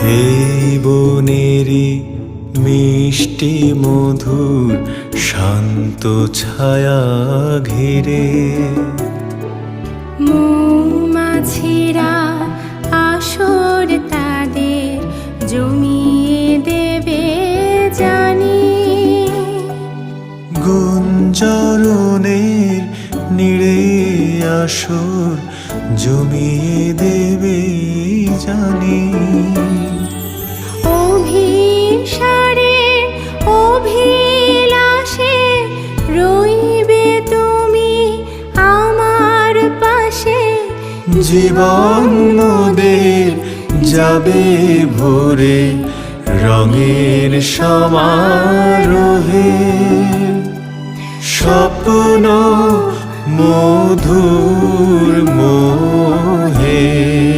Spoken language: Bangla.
এই বনেরই মিষ্টি মধুর শান্ত ছায়া ঘিরে মৌমাছিরা আসর তাদের জমিয়ে দেবে জানি। গুঞ্জরণের নীড়ে আসর জমিয়ে দেবে জানি। অভিসারে অভিলাষে রইবে তুমি আমার পাশে। জীবন মোদের যাবে ভরে রঙের সমারোহে। স্বপ্ন মধুর মোহে।